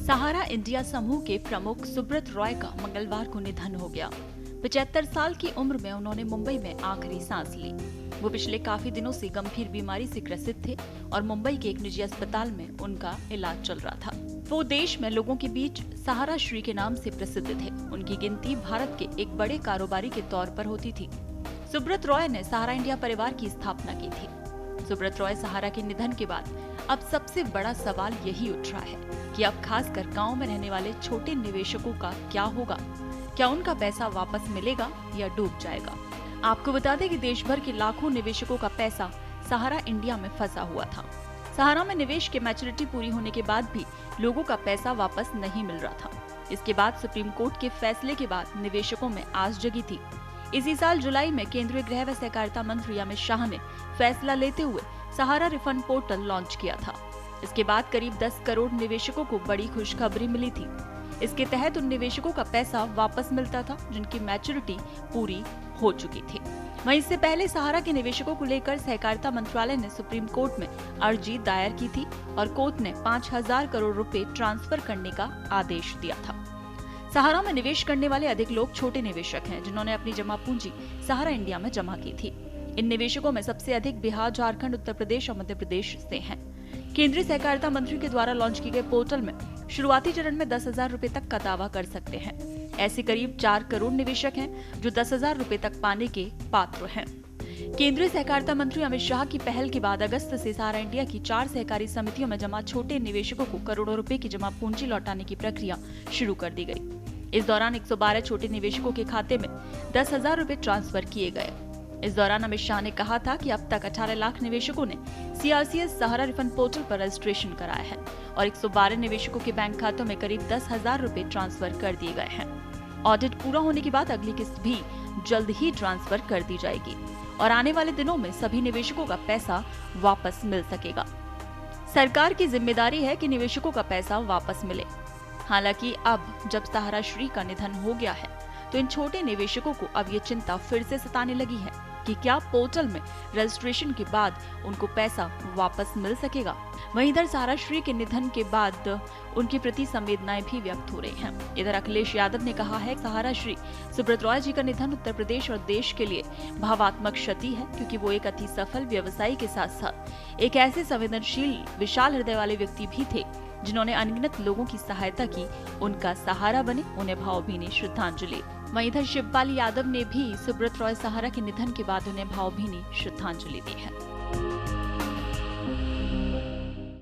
सहारा India समूह के प्रमुख सुब्रत रॉय का मंगलवार को निधन हो गया। 75 साल की उम्र में उन्होंने मुंबई में आखिरी सांस ली। वो पिछले काफी दिनों से गंभीर बीमारी से ग्रसित थे और मुंबई के एक निजी अस्पताल में उनका इलाज चल रहा था। वो देश में लोगों के बीच सहारा श्री के नाम से प्रसिद्ध थे। उनकी गिनती भारत के एक बड़े कारोबारी के तौर पर होती थी। सुब्रत रॉय ने सहारा इंडिया परिवार की स्थापना की थी। सुब्रत रॉय सहारा के निधन के बाद अब सबसे बड़ा सवाल यही उठ रहा है कि अब खासकर गांव में रहने वाले छोटे निवेशकों का क्या होगा। क्या उनका पैसा वापस मिलेगा या डूब जाएगा? आपको बता दें कि देश भर के लाखों निवेशकों का पैसा सहारा इंडिया में फंसा हुआ था। सहारा में निवेश के मैच्योरिटी पूरी होने के बाद भी लोगों का पैसा वापस नहीं मिल रहा था। इसके बाद सुप्रीम कोर्ट के फैसले के बाद निवेशकों में आस जगी थी। इसी साल जुलाई में केंद्रीय गृह व सहकारिता मंत्री अमित शाह ने फैसला लेते हुए सहारा रिफंड पोर्टल लॉन्च किया था। इसके बाद करीब 10 करोड़ निवेशकों को बड़ी खुशखबरी मिली थी। इसके तहत उन निवेशकों का पैसा वापस मिलता था जिनकी मैच्योरिटी पूरी हो चुकी थी। वहीं इससे पहले सहारा के निवेशकों को लेकर सहकारिता मंत्रालय ने सुप्रीम कोर्ट में अर्जी दायर की थी और कोर्ट ने 5,000 करोड़ रुपए ट्रांसफर करने का आदेश दिया था। सहारा में निवेश करने वाले अधिक लोग छोटे निवेशक हैं जिन्होंने अपनी जमा पूंजी सहारा इंडिया में जमा की थी। इन निवेशकों में सबसे अधिक बिहार, झारखंड, उत्तर प्रदेश और मध्य प्रदेश से हैं। केंद्रीय सहकारिता मंत्री के द्वारा लॉन्च किए गए पोर्टल में शुरुआती चरण में 10,000 रुपए तक का दावा कर सकते हैं। ऐसे करीब 4 करोड़ निवेशक हैं जो 10,000 रुपए तक पाने के पात्र हैं। केंद्रीय सहकारिता मंत्री अमित शाह की पहल के बाद अगस्त से सहारा इंडिया की 4 सहकारी समितियों में जमा छोटे निवेशकों को करोड़ों रुपए की जमा पूंजी लौटाने की प्रक्रिया शुरू कर दी गई। इस दौरान 112 छोटे निवेशकों के खाते में 10,000 रुपए ट्रांसफर किए गए। इस दौरान अमित शाह ने कहा था कि अब तक 18 लाख निवेशकों ने CRCS सहारा रिफंड पोर्टल पर रजिस्ट्रेशन कराया है और 112 निवेशकों के बैंक खातों में करीब 10,000 रुपए ट्रांसफर कर दिए गए हैं। ऑडिट पूरा होने के बाद अगली किस्त भी जल्द ही ट्रांसफर कर दी जाएगी और आने वाले दिनों में सभी निवेशकों का पैसा वापस मिल सकेगा। सरकार की जिम्मेदारी है कि निवेशकों का पैसा वापस मिले। हालांकि अब जब सहारा श्री का निधन हो गया है तो इन छोटे निवेशकों को अब ये चिंता फिर से सताने लगी है कि क्या पोर्टल में रजिस्ट्रेशन के बाद उनको पैसा वापस मिल सकेगा। वहीं इधर सहारा श्री के निधन के बाद उनके प्रति संवेदनाएं भी व्यक्त हो रही हैं। इधर अखिलेश यादव ने कहा है सहारा श्री सुब्रत रॉय जी का निधन उत्तर प्रदेश और देश के लिए भावात्मक क्षति है, क्योंकि वो एक अति सफल व्यवसायी के साथ साथ एक ऐसे संवेदनशील विशाल हृदय वाले व्यक्ति भी थे जिन्होंने अनगिनत लोगों की सहायता की। उनका सहारा बने, उन्हें भावभीनी श्रद्धांजलि। वहीं इधर शिवपाल यादव ने भी सुब्रत रॉय सहारा के निधन के बाद उन्हें भावभीनी श्रद्धांजलि दी है।